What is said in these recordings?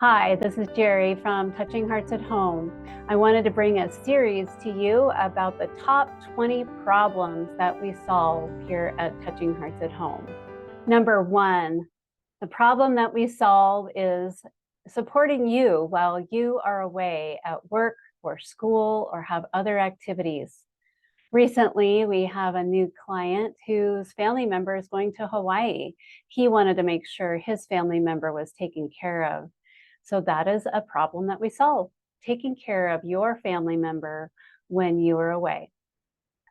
Hi, this is Jerry from Touching Hearts at Home. I wanted to bring a series to you about the top 20 problems that we solve here at Touching Hearts at Home. Number one, the problem that we solve is supporting you while you are away at work or school or have other activities. Recently, we have a new client whose family member is going to Hawaii. He wanted to make sure his family member was taken care of. So that is a problem that we solve, taking care of your family member when you are away.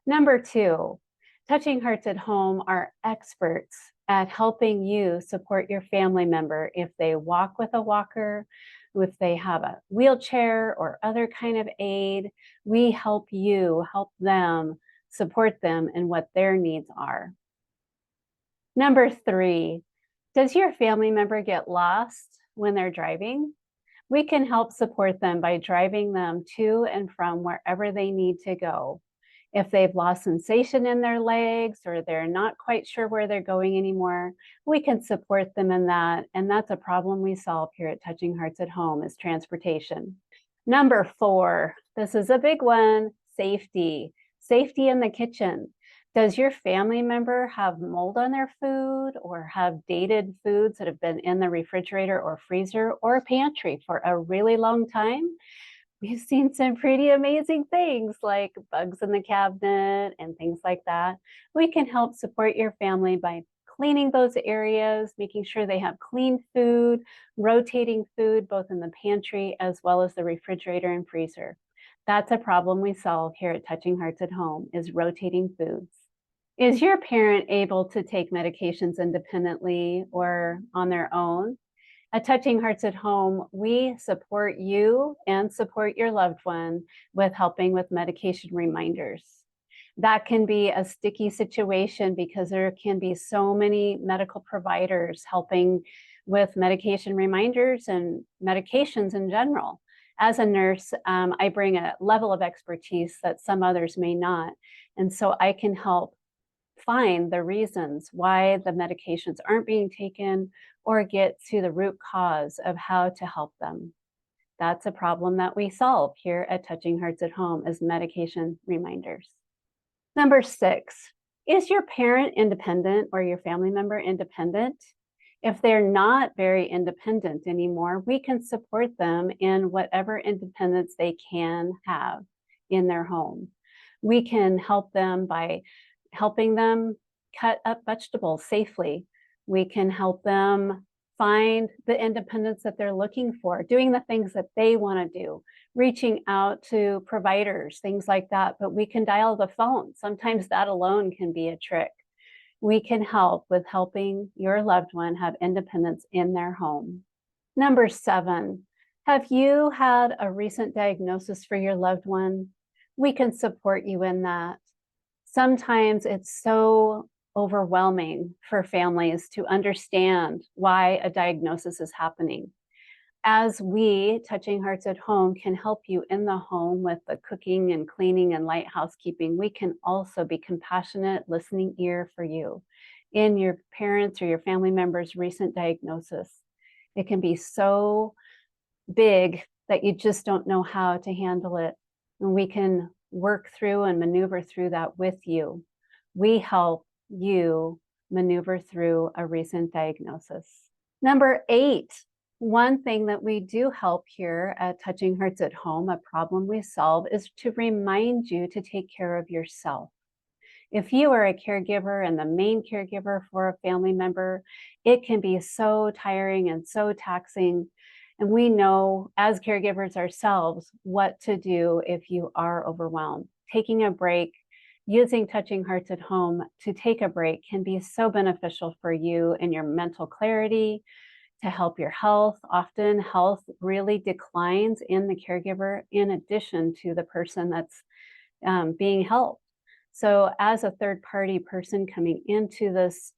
Number two, Touching Hearts at Home are experts at helping you support your family member if they walk with a walker, if they have a wheelchair or other kind of aid. We help you help them, support them in what their needs are. Number three, does your family member get lost when they're driving? We can help support them by driving them to and from wherever they need to go. If they've lost sensation in their legs or they're not quite sure where they're going anymore, we can support them in that. And that's a problem we solve here at Touching Hearts at Home is transportation. Number four, this is a big one, safety. Safety in the kitchen. Does your family member have mold on their food or have dated foods that have been in the refrigerator or freezer or pantry for a really long time? We've seen some pretty amazing things like bugs in the cabinet and things like that. We can help support your family by cleaning those areas, making sure they have clean food, rotating food both in the pantry as well as the refrigerator and freezer. That's a problem we solve here at Touching Hearts at Home is rotating foods. Is your parent able to take medications independently or on their own? At Touching Hearts at Home, we support you and support your loved one with helping with medication reminders. That can be a sticky situation because there can be so many medical providers helping with medication reminders and medications in general. As a nurse, I bring a level of expertise that some others may not. And so I can help find the reasons why the medications aren't being taken or get to the root cause of how to help them. That's a problem that we solve here at Touching Hearts at Home is medication reminders. Number six, is your parent independent or your family member independent? If they're not very independent anymore, we can support them in whatever independence they can have in their home. We can help them by helping them cut up vegetables safely. We can help them find the independence that they're looking for, doing the things that they want to do, reaching out to providers, things like that. But we can dial the phone. Sometimes that alone can be a trick. We can help with helping your loved one have independence in their home. Number seven, have you had a recent diagnosis for your loved one? We can support you in that. Sometimes it's so overwhelming for families to understand why a diagnosis is happening. As we, Touching Hearts at Home, can help you in the home with the cooking and cleaning and light housekeeping, we can also be compassionate, listening ear for you in your parents or your family members' recent diagnosis. It can be so big that you just don't know how to handle it. And we can work through and maneuver through that with you. We help you maneuver through a recent diagnosis. Number eight, one thing that we do help here at Touching Hearts at Home, a problem we solve, is to remind you to take care of yourself. If you are a caregiver and the main caregiver for a family member, it can be so tiring and so taxing. And we know as caregivers ourselves what to do if you are overwhelmed. Taking a break, using Touching Hearts at Home to take a break can be so beneficial for you and your mental clarity, to help your health. Often health really declines in the caregiver in addition to the person that's being helped. So as a third party person coming into this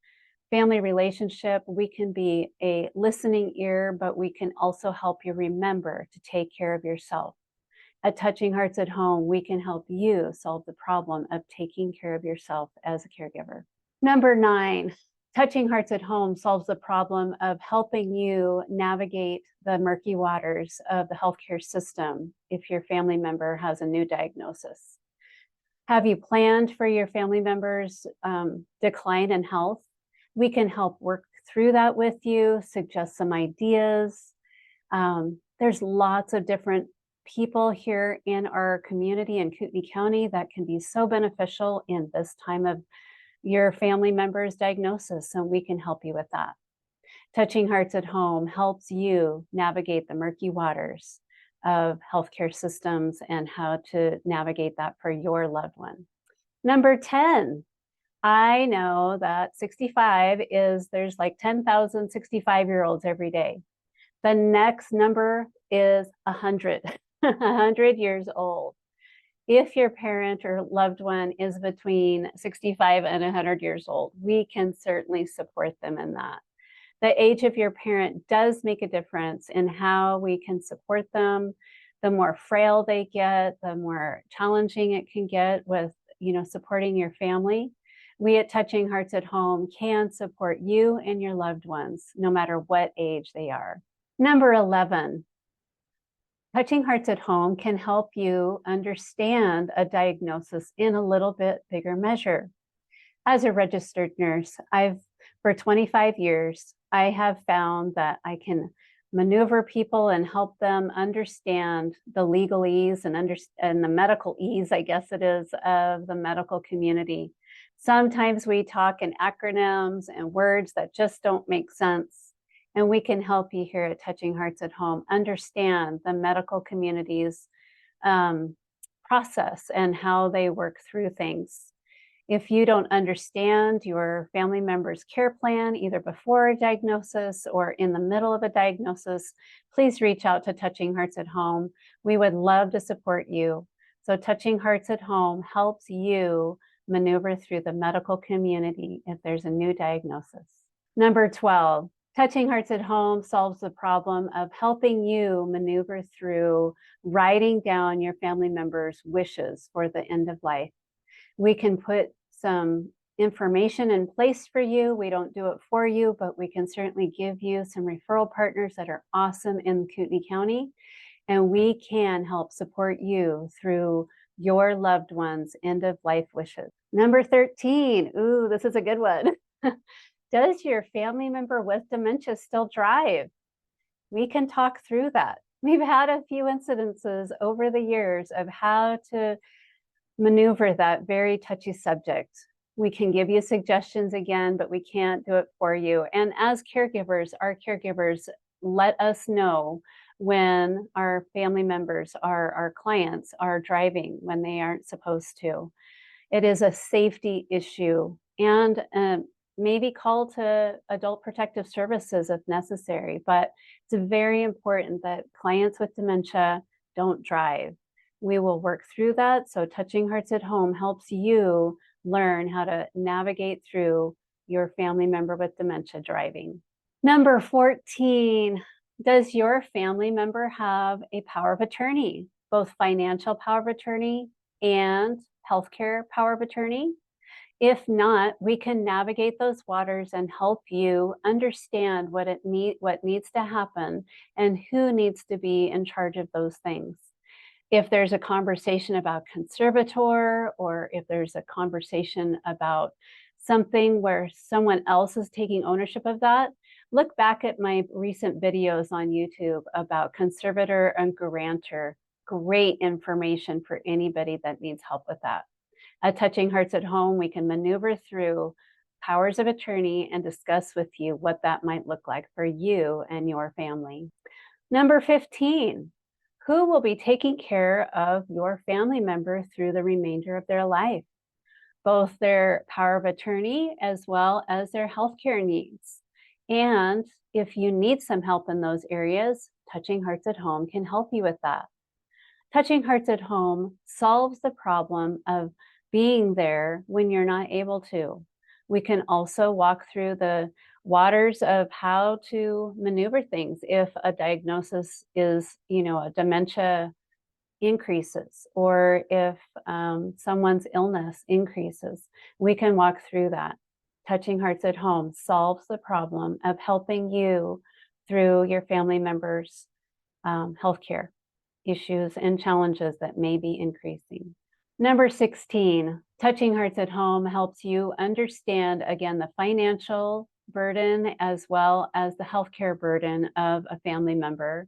family relationship, we can be a listening ear, but we can also help you remember to take care of yourself. At Touching Hearts at Home, we can help you solve the problem of taking care of yourself as a caregiver. Number nine, Touching Hearts at Home solves the problem of helping you navigate the murky waters of the healthcare system if your family member has a new diagnosis. Have you planned for your family member's decline in health? We can help work through that with you, suggest some ideas. There's lots of different people here in our community in Kootenai County that can be so beneficial in this time of your family member's diagnosis, so we can help you with that. Touching Hearts at Home helps you navigate the murky waters of healthcare systems and how to navigate that for your loved one. Number 10, I know that 65 there's like 10,000 65-year-olds every day. The next number is 100, 100 years old. If your parent or loved one is between 65 and 100 years old, we can certainly support them in that. The age of your parent does make a difference in how we can support them. The more frail they get, the more challenging it can get with, supporting your family. We at Touching Hearts at Home can support you and your loved ones, no matter what age they are. Number 11, Touching Hearts at Home can help you understand a diagnosis in a little bit bigger measure. As a registered nurse, for 25 years, I have found that I can maneuver people and help them understand the legalese and the medical ease, I guess it is, of the medical community. Sometimes we talk in acronyms and words that just don't make sense. And we can help you here at Touching Hearts at Home understand the medical community's process and how they work through things. If you don't understand your family member's care plan, either before a diagnosis or in the middle of a diagnosis, please reach out to Touching Hearts at Home. We would love to support you. So Touching Hearts at Home helps you maneuver through the medical community if there's a new diagnosis. Number 12, Touching Hearts at Home solves the problem of helping you maneuver through writing down your family member's wishes for the end of life. We can put some information in place for you. We don't do it for you, but we can certainly give you some referral partners that are awesome in Kootenai County, and we can help support you through your loved one's end of life wishes. Number 13, ooh, this is a good one. Does your family member with dementia still drive? We can talk through that. We've had a few incidences over the years of how to maneuver that very touchy subject. We can give you suggestions again, but we can't do it for you. And as caregivers, our caregivers let us know when our family members, our clients are driving when they aren't supposed to. It is a safety issue, and maybe call to Adult Protective Services if necessary, but it's very important that clients with dementia don't drive. We will work through that. So Touching Hearts at Home helps you learn how to navigate through your family member with dementia driving. Number 14, does your family member have a power of attorney, both financial power of attorney and healthcare power of attorney? If not, we can navigate those waters and help you understand what needs to happen and who needs to be in charge of those things. If there's a conversation about conservator, or if there's a conversation about something where someone else is taking ownership of that, look back at my recent videos on YouTube about conservator and grantor. Great information for anybody that needs help with that. At Touching Hearts at Home, we can maneuver through powers of attorney and discuss with you what that might look like for you and your family. Number 15, who will be taking care of your family member through the remainder of their life, both their power of attorney as well as their healthcare needs. And if you need some help in those areas, Touching Hearts at Home can help you with that. Touching Hearts at Home solves the problem of being there when you're not able to. We can also walk through the waters of how to maneuver things if a diagnosis is, a dementia increases, or if someone's illness increases. We can walk through that. Touching Hearts at Home solves the problem of helping you through your family members' healthcare issues and challenges that may be increasing. Number 16, Touching Hearts at Home helps you understand, again, the financial burden as well as the healthcare burden of a family member.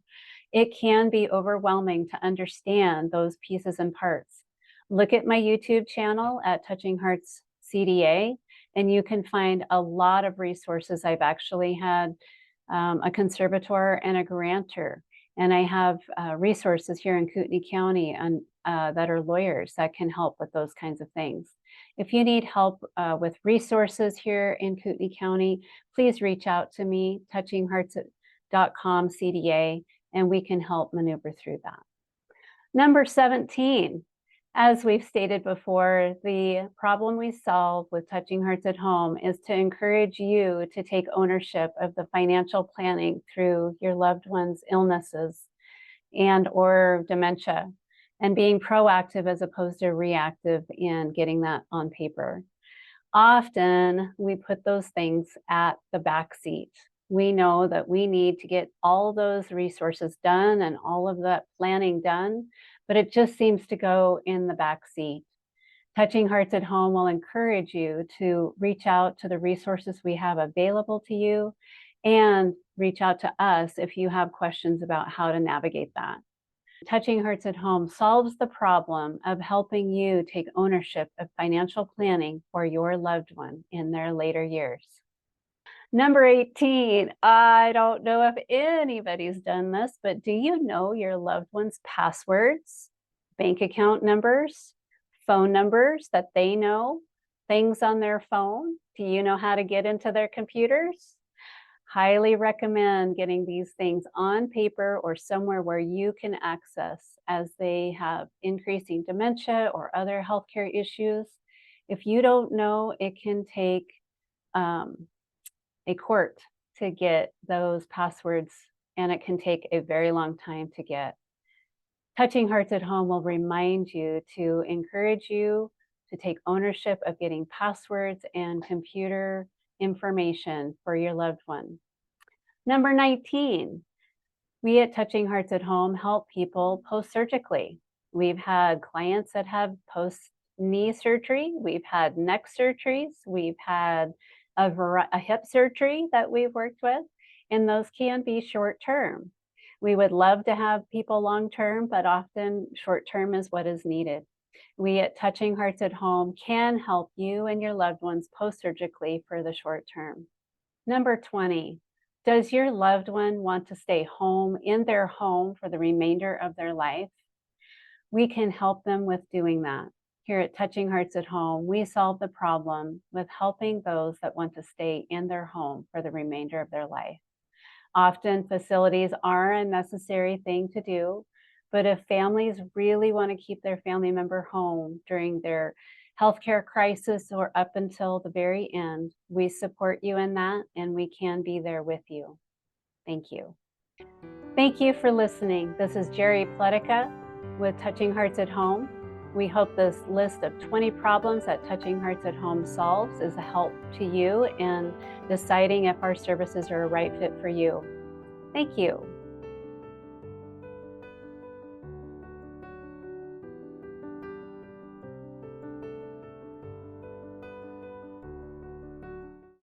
It can be overwhelming to understand those pieces and parts. Look at my YouTube channel at Touching Hearts CDA, and you can find a lot of resources. I've actually had a conservator and a grantor, and I have resources here in Kootenai County that are lawyers that can help with those kinds of things. If you need help with resources here in Kootenai County, please reach out to me, touchinghearts.com CDA, and we can help maneuver through that. Number 17, as we've stated before, the problem we solve with Touching Hearts at Home is to encourage you to take ownership of the financial planning through your loved one's illnesses and or dementia, and being proactive as opposed to reactive in getting that on paper. Often we put those things at the back seat. We know that we need to get all those resources done and all of that planning done, but it just seems to go in the back seat. Touching Hearts at Home will encourage you to reach out to the resources we have available to you and reach out to us if you have questions about how to navigate that. Touching Hearts at Home solves the problem of helping you take ownership of financial planning for your loved one in their later years. Number 18, I don't know if anybody's done this, but do you know your loved one's passwords, bank account numbers, phone numbers that they know, things on their phone? Do you know how to get into their computers? Highly recommend getting these things on paper or somewhere where you can access as they have increasing dementia or other healthcare issues. If you don't know, it can take a court to get those passwords, and it can take a very long time to get. Touching Hearts at Home will remind you to encourage you to take ownership of getting passwords and computer information for your loved one. Number 19, we at Touching Hearts at Home help people post-surgically. We've had clients that have post-knee surgery, we've had neck surgeries, we've had a hip surgery that we've worked with, and those can be short-term. We would love to have people long-term, but often short-term is what is needed. We at Touching Hearts at Home can help you and your loved ones post-surgically for the short term. Number 20, does your loved one want to stay home in their home for the remainder of their life? We can help them with doing that. Here at Touching Hearts at Home, we solve the problem with helping those that want to stay in their home for the remainder of their life. Often facilities are a necessary thing to do, but if families really want to keep their family member home during their healthcare crisis or up until the very end, we support you in that, and we can be there with you. Thank you. Thank you for listening. This is Jerry Pletica with Touching Hearts at Home. We hope this list of 20 problems that Touching Hearts at Home solves is a help to you in deciding if our services are a right fit for you. Thank you.